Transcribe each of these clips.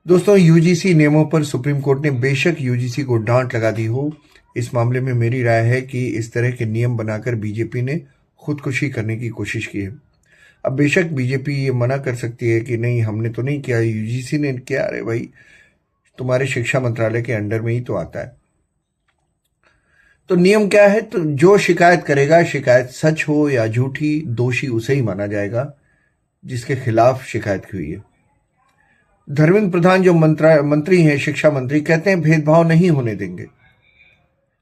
दोस्तों, यूजीसी नियमों पर सुप्रीम कोर्ट ने बेशक यूजीसी को डांट लगा दी हो, इस मामले में मेरी राय है कि इस तरह के नियम बनाकर बीजेपी ने खुदकुशी करने की कोशिश की है। अब बेशक बीजेपी ये मना कर सकती है कि नहीं, हमने तो नहीं किया, यूजीसी ने किया। अरे भाई, तुम्हारे शिक्षा मंत्रालय के अंडर में ही तो आता है। तो नियम क्या है? तो जो शिकायत करेगा, शिकायत सच हो या झूठी, दोषी उसे ही माना जाएगा जिसके खिलाफ शिकायत हुई है। धर्मेंद्र प्रधान जो मंत्री हैं, शिक्षा मंत्री, कहते हैं भेदभाव नहीं होने देंगे।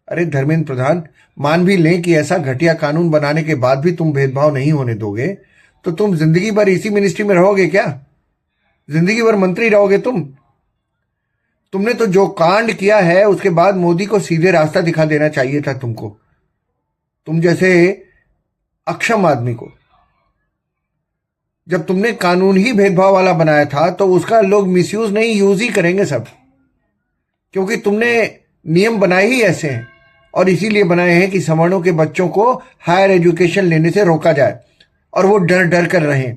अरे धर्मेंद्र प्रधान, मान भी लें कि ऐसा घटिया कानून बनाने के बाद भी तुम भेदभाव नहीं होने दोगे, तो तुम जिंदगी भर इसी मिनिस्ट्री में रहोगे क्या? जिंदगी भर मंत्री रहोगे तुमने तो जो कांड किया है उसके बाद मोदी को सीधे रास्ता दिखा देना चाहिए था तुमको, तुम जैसे अक्षम आदमी को। जब तुमने कानून ही भेदभाव वाला बनाया था तो उसका लोग मिसयूज नहीं, यूज ही करेंगे सब, क्योंकि तुमने नियम बनाए ही ऐसे हैं और इसीलिए बनाए हैं कि सवर्णों के बच्चों को हायर एजुकेशन लेने से रोका जाए और वो डर डर कर रहें,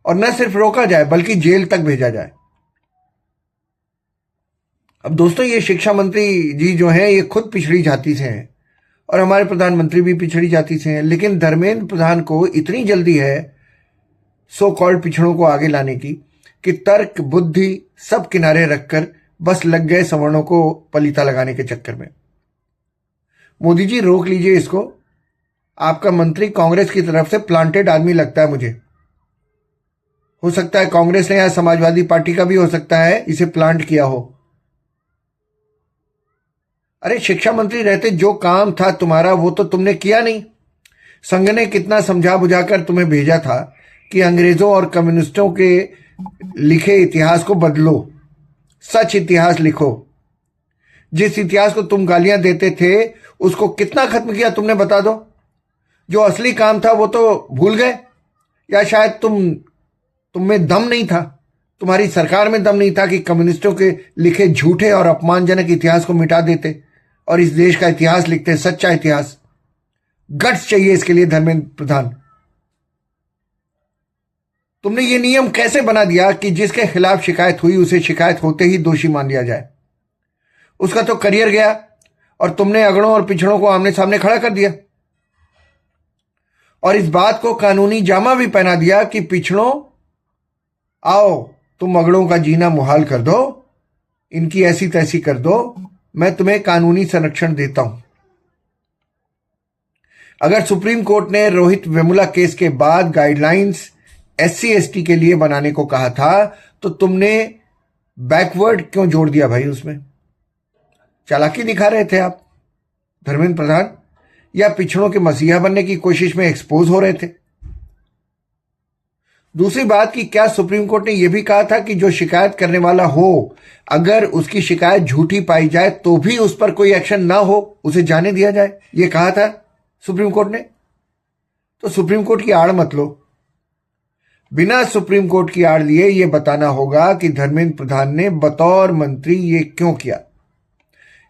और न सिर्फ रोका जाए बल्कि जेल तक भेजा जाए। अब दोस्तों, ये शिक्षा मंत्री जी जो हैं, ये खुद पिछड़ी जाति से हैं और हमारे प्रधानमंत्री भी पिछड़ी जाति से हैं, लेकिन धर्मेंद्र प्रधान को इतनी जल्दी है सो कॉल्ड पिछड़ों को आगे लाने की कि तर्क बुद्धि सब किनारे रखकर बस लग गए सवर्णों को पलीता लगाने के चक्कर में। मोदी जी, रोक लीजिए इसको। आपका मंत्री कांग्रेस की तरफ से प्लांटेड आदमी लगता है मुझे। हो सकता है कांग्रेस ने या समाजवादी पार्टी का भी हो सकता है इसे प्लांट किया हो। अरे शिक्षा मंत्री रहते जो काम था तुम्हारा वो तो तुमने किया नहीं। संघ ने कितना समझा बुझाकर तुम्हें भेजा था कि अंग्रेजों और कम्युनिस्टों के लिखे इतिहास को बदलो, सच इतिहास लिखो। जिस इतिहास को तुम गालियां देते थे उसको कितना खत्म किया तुमने, बता दो। जो असली काम था वो तो भूल गए, या शायद तुम में दम नहीं था, तुम्हारी सरकार में दम नहीं था कि कम्युनिस्टों के लिखे झूठे और अपमानजनक इतिहास को मिटा देते और इस देश का इतिहास लिखते, सच्चा इतिहास। गट्स चाहिए इसके लिए धर्मेंद्र प्रधान। तुमने ये नियम कैसे बना दिया कि जिसके खिलाफ शिकायत हुई उसे शिकायत होते ही दोषी मान लिया जाए? उसका तो करियर गया और तुमने अगड़ों और पिछड़ों को आमने सामने खड़ा कर दिया और इस बात को कानूनी जामा भी पहना दिया कि पिछड़ों, आओ तुम अगड़ों का जीना मुहाल कर दो, इनकी ऐसी तैसी कर दो, मैं तुम्हें कानूनी संरक्षण देता हूं। अगर सुप्रीम कोर्ट ने रोहित वेमुला केस के बाद गाइडलाइंस एससी एसटी के लिए बनाने को कहा था तो तुमने बैकवर्ड क्यों जोड़ दिया भाई? उसमें चालाकी दिखा रहे थे आप धर्मेंद्र प्रधान, या पिछड़ों के मसीहा बनने की कोशिश में एक्सपोज हो रहे थे? दूसरी बात कि क्या सुप्रीम कोर्ट ने यह भी कहा था कि जो शिकायत करने वाला हो, अगर उसकी शिकायत झूठी पाई जाए तो भी उस पर कोई एक्शन ना हो, उसे जाने दिया जाए? यह कहा था सुप्रीम कोर्ट ने। तो सुप्रीम कोर्ट की आड़ मत लो। बिना सुप्रीम कोर्ट की आड़ लिए यह बताना होगा कि धर्मेंद्र प्रधान ने बतौर मंत्री ये क्यों किया।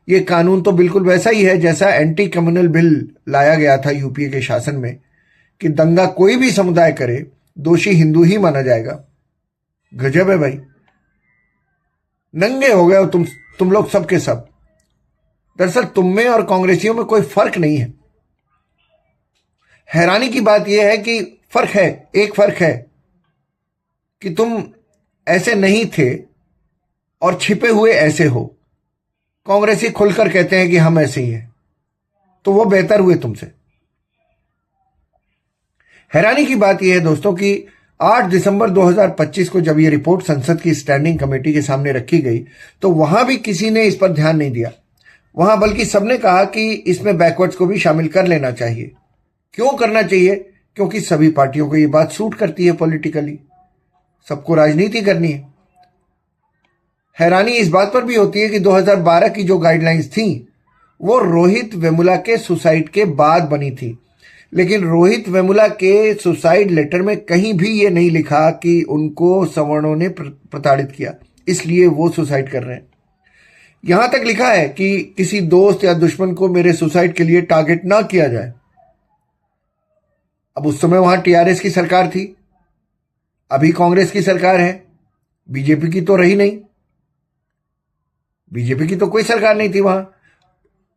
यह कानून तो बिल्कुल वैसा ही है जैसा एंटी कम्युनल बिल लाया गया था यूपीए के शासन में कि दंगा कोई भी समुदाय करे, दोषी हिंदू ही माना जाएगा। गजब है भाई, नंगे हो गए हो तुम लोग सब के सब। दरअसल तुम में और कांग्रेसियों में कोई फर्क नहीं है। हैरानी की बात यह है कि फर्क है, एक फर्क है कि तुम ऐसे नहीं थे और छिपे हुए ऐसे हो। कांग्रेसी खुलकर कहते हैं कि हम ऐसे ही हैं, तो वो बेहतर हुए तुमसे। हैरानी की बात यह है दोस्तों कि 8 दिसंबर 2025 को जब यह रिपोर्ट संसद की स्टैंडिंग कमेटी के सामने रखी गई तो वहां भी किसी ने इस पर ध्यान नहीं दिया। वहां बल्कि सबने कहा कि इसमें बैकवर्ड्स को भी शामिल कर लेना चाहिए। क्यों करना चाहिए? क्योंकि सभी पार्टियों को यह बात सूट करती है पॉलिटिकली, सबको राजनीति करनी है। हैरानी इस बात पर भी होती है कि 2012 की जो गाइडलाइंस थी वो रोहित वेमुला के सुसाइड के बाद बनी थी, लेकिन रोहित वेमुला के सुसाइड लेटर में कहीं भी ये नहीं लिखा कि उनको सवर्णों ने प्रताड़ित किया, इसलिए वो सुसाइड कर रहे हैं। यहां तक लिखा है कि किसी दोस्त या दुश्मन को मेरे सुसाइड के लिए टारगेट ना किया जाए। अब उस समय वहां टीआरएस की सरकार थी, अभी कांग्रेस की सरकार है। बीजेपी की तो रही नहीं, बीजेपी की तो कोई सरकार नहीं थी वहां,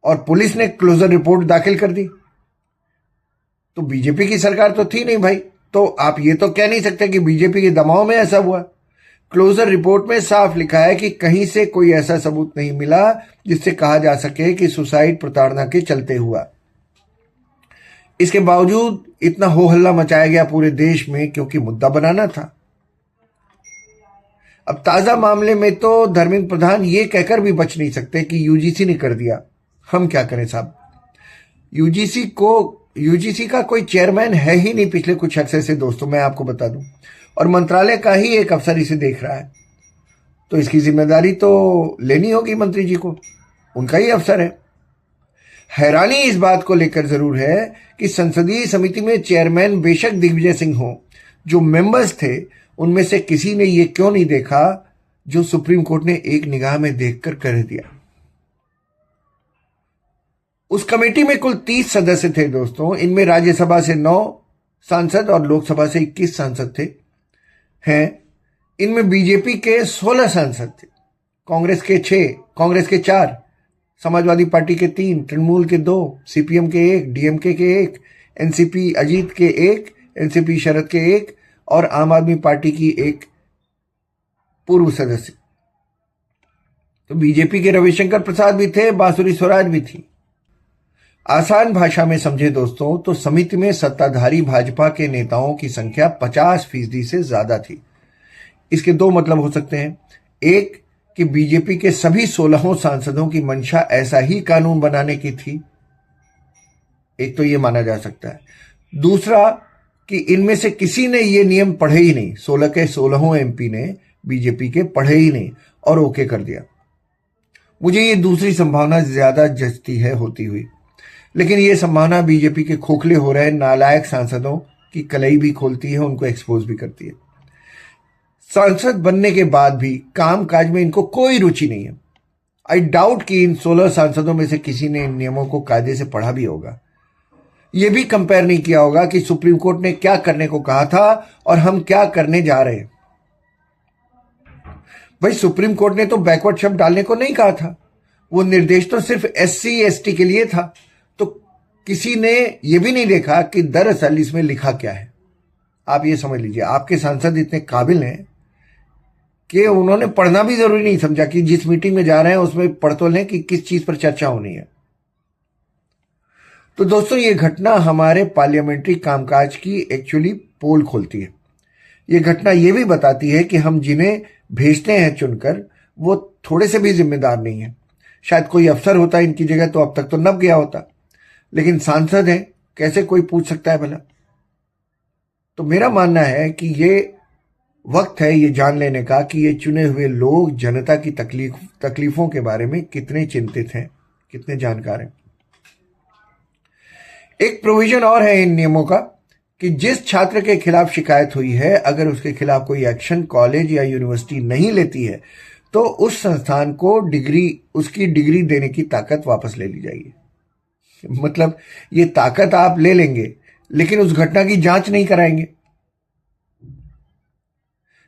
और पुलिस ने क्लोजर रिपोर्ट दाखिल कर दी, तो बीजेपी की सरकार तो थी नहीं भाई। तो आप ये तो कह नहीं सकते कि बीजेपी के दबाव में ऐसा हुआ। क्लोजर रिपोर्ट में साफ लिखा है कि कहीं से कोई ऐसा सबूत नहीं मिला जिससे कहा जा सके कि सुसाइड प्रताड़ना के चलते हुआ। इसके बावजूद इतना हो हल्ला मचाया गया पूरे देश में क्योंकि मुद्दा बनाना था। अब ताजा मामले में तो धर्मेंद्र प्रधान ये कहकर भी बच नहीं सकते कि यूजीसी ने कर दिया। हम क्या करें साहब, यूजीसी का कोई चेयरमैन है ही नहीं पिछले कुछ अरसे से दोस्तों, मैं आपको बता दूं, और मंत्रालय का ही एक अफसर इसे देख रहा है, तो इसकी जिम्मेदारी तो लेनी होगी मंत्री जी को, उनका ही अफसर है। हैरानी इस बात को लेकर जरूर है कि संसदीय समिति में चेयरमैन बेशक दिग्विजय सिंह हो, जो मेंबर्स थे उनमें से किसी ने यह क्यों नहीं देखा जो सुप्रीम कोर्ट ने एक निगाह में देखकर कह दिया। उस कमेटी में कुल 30 सदस्य थे दोस्तों, इनमें राज्यसभा से 9 सांसद और लोकसभा से 21 सांसद थे हैं। इनमें बीजेपी के 16 सांसद थे, कांग्रेस के 6, कांग्रेस के 4, समाजवादी पार्टी के 3, तृणमूल के 2, सीपीएम के 1, डीएमके के 1, एनसीपी अजीत के 1, एनसीपी शरद के 1 और आम आदमी पार्टी की 1 पूर्व सदस्य। तो बीजेपी के रविशंकर प्रसाद भी थे, बांसुरी स्वराज भी थी। आसान भाषा में समझे दोस्तों तो समिति में सत्ताधारी भाजपा के नेताओं की संख्या 50% से ज्यादा थी। इसके 2 मतलब हो सकते हैं। एक कि बीजेपी के सभी 16 सांसदों की मंशा ऐसा ही कानून बनाने की थी, एक तो यह माना जा सकता है। दूसरा कि इनमें से किसी ने यह नियम पढ़े ही नहीं, 16 के 16 एमपी ने बीजेपी के पढ़े ही नहीं और ओके कर दिया। मुझे ये दूसरी संभावना ज्यादा जचती है होती हुई, लेकिन यह संभावना बीजेपी के खोखले हो रहे नालायक सांसदों की कलई भी खोलती है, उनको एक्सपोज भी करती है। सांसद बनने के बाद भी कामकाज में इनको कोई रुचि नहीं है। आई डाउट कि इन 16 सांसदों में से किसी ने इन नियमों को कायदे से पढ़ा भी होगा। यह भी कंपेयर नहीं किया होगा कि सुप्रीम कोर्ट ने क्या करने को कहा था और हम क्या करने जा रहे हैं। भाई सुप्रीम कोर्ट ने तो बैकवर्ड शब्द डालने को नहीं कहा था, वो निर्देश तो सिर्फ SC ST के लिए था। तो किसी ने यह भी नहीं देखा कि दरअसल इसमें लिखा क्या है। आप ये समझ लीजिए, आपके सांसद इतने काबिल हैं कि उन्होंने पढ़ना भी जरूरी नहीं समझा कि जिस मीटिंग में जा रहे हैं उसमें पढ़ तो लें कि किस चीज पर चर्चा होनी है। तो दोस्तों ये घटना हमारे पार्लियामेंट्री कामकाज की एक्चुअली पोल खोलती है। ये घटना ये भी बताती है कि हम जिन्हें भेजते हैं चुनकर वो थोड़े से भी जिम्मेदार नहीं है। शायद कोई अफसर होता इनकी जगह तो अब तक तो नप गया होता, लेकिन सांसद हैं, कैसे कोई पूछ सकता है भला। तो मेरा मानना है कि ये वक्त है ये जान लेने का कि ये चुने हुए लोग जनता की तकलीफों के बारे में कितने चिंतित हैं, कितने जानकार हैं। एक प्रोविजन और है इन नियमों का कि जिस छात्र के खिलाफ शिकायत हुई है, अगर उसके खिलाफ कोई एक्शन कॉलेज या यूनिवर्सिटी नहीं लेती है तो उस संस्थान को उसकी डिग्री देने की ताकत वापस ले ली जाएगी। मतलब ये ताकत आप ले लेंगे लेकिन उस घटना की जांच नहीं कराएंगे।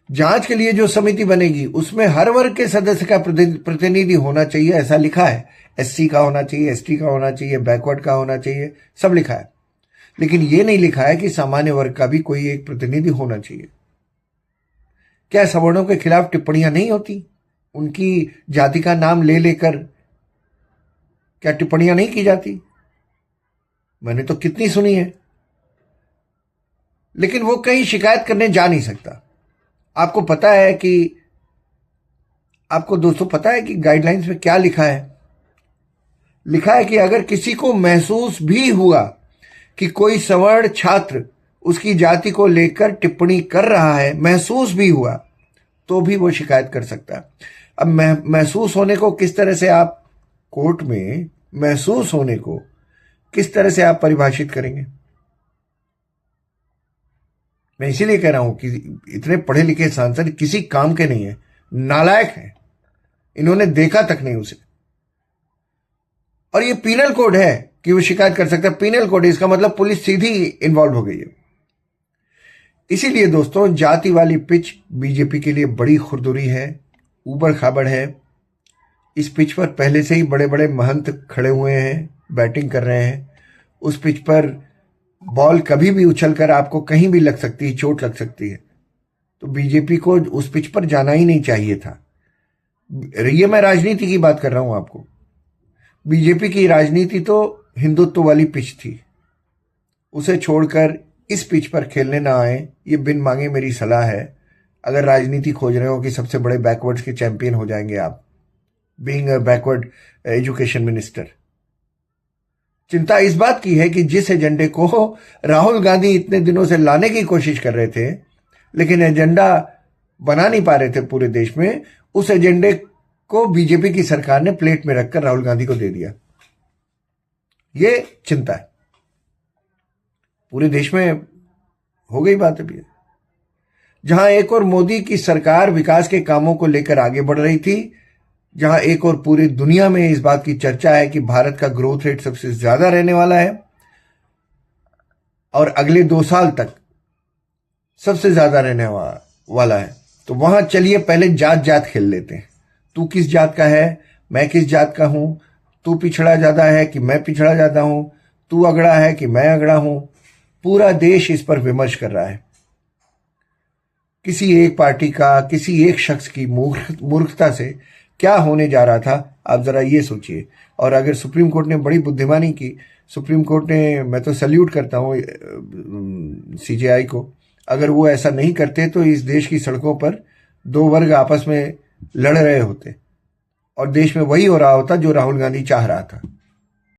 जांच के लिए जो समिति बनेगी उसमें हर वर्ग के सदस्य का प्रतिनिधि होना चाहिए, ऐसा लिखा है। SC का होना चाहिए, ST का होना चाहिए, बैकवर्ड का होना चाहिए, सब लिखा है। लेकिन यह नहीं लिखा है कि सामान्य वर्ग का भी कोई एक प्रतिनिधि होना चाहिए। क्या सवर्णों के खिलाफ टिप्पणियां नहीं होती? उनकी जाति का नाम ले लेकर क्या टिप्पणियां नहीं की जाती? मैंने तो कितनी सुनी है। लेकिन वो कहीं शिकायत करने जा नहीं सकता। आपको दोस्तों पता है कि गाइडलाइंस में क्या लिखा है? लिखा है कि अगर किसी को महसूस भी हुआ कि कोई सवर्ण छात्र उसकी जाति को लेकर टिप्पणी कर रहा है, महसूस भी हुआ, तो भी वो शिकायत कर सकता है। अब महसूस होने को किस तरह से आप कोर्ट में महसूस होने को किस तरह से आप परिभाषित करेंगे? मैं इसीलिए कह रहा हूं कि इतने पढ़े लिखे सांसद किसी काम के नहीं है, नालायक हैं। इन्होंने देखा तक नहीं उसे। और ये पीनल कोड है कि वो शिकायत कर सकता है। पीनल कोड, इसका मतलब पुलिस सीधी इन्वॉल्व हो गई है। इसीलिए दोस्तों जाति वाली पिच बीजेपी के लिए बड़ी खुरदुरी है, ऊबड़ खाबड़ है। इस पिच पर पहले से ही बड़े बड़े महंत खड़े हुए हैं, बैटिंग कर रहे हैं। उस पिच पर बॉल कभी भी उछलकर आपको कहीं भी लग सकती है, चोट लग सकती है। तो बीजेपी को उस पिच पर जाना ही नहीं चाहिए था। ये मैं राजनीति की बात कर रहा हूं आपको। बीजेपी की राजनीति तो हिंदुत्व वाली पिच थी, उसे छोड़कर इस पिच पर खेलने ना आए, ये बिन मांगे मेरी सलाह है। अगर राजनीति खोज रहे हो कि सबसे बड़े बैकवर्ड्स के चैंपियन हो जाएंगे आप, being a backward education minister. चिंता इस बात की है कि जिस एजेंडे को राहुल गांधी इतने दिनों से लाने की कोशिश कर रहे थे, लेकिन एजेंडा बना नहीं पा रहे थे पूरे देश में, उस एजेंडे को बीजेपी की सरकार ने प्लेट में रखकर राहुल गांधी को दे दिया। ये चिंता है, पूरे देश में हो गई बात अभी। जहां एक और मोदी की सरकार विकास के कामों को लेकर आगे बढ़ रही थी, जहां एक और पूरी दुनिया में इस बात की चर्चा है कि भारत का ग्रोथ रेट सबसे ज्यादा रहने वाला है और अगले 2 साल तक सबसे ज्यादा रहने वाला है, तो वहां चलिए पहले जात जात खेल लेते हैं। तू किस जात का है, मैं किस जात का हूं, तू पिछड़ा ज्यादा है कि मैं पिछड़ा ज्यादा हूं, तू अगड़ा है कि मैं अगड़ा हूं। पूरा देश इस पर विमर्श कर रहा है। किसी एक पार्टी का, किसी एक शख्स की मूर्खता से क्या होने जा रहा था, आप जरा ये सोचिए। और अगर सुप्रीम कोर्ट ने बड़ी बुद्धिमानी की, सुप्रीम कोर्ट ने, मैं तो सल्यूट करता हूं सीजेआई को, अगर वो ऐसा नहीं करते तो इस देश की सड़कों पर 2 वर्ग आपस में लड़ रहे होते और देश में वही हो रहा होता जो राहुल गांधी चाह रहा था।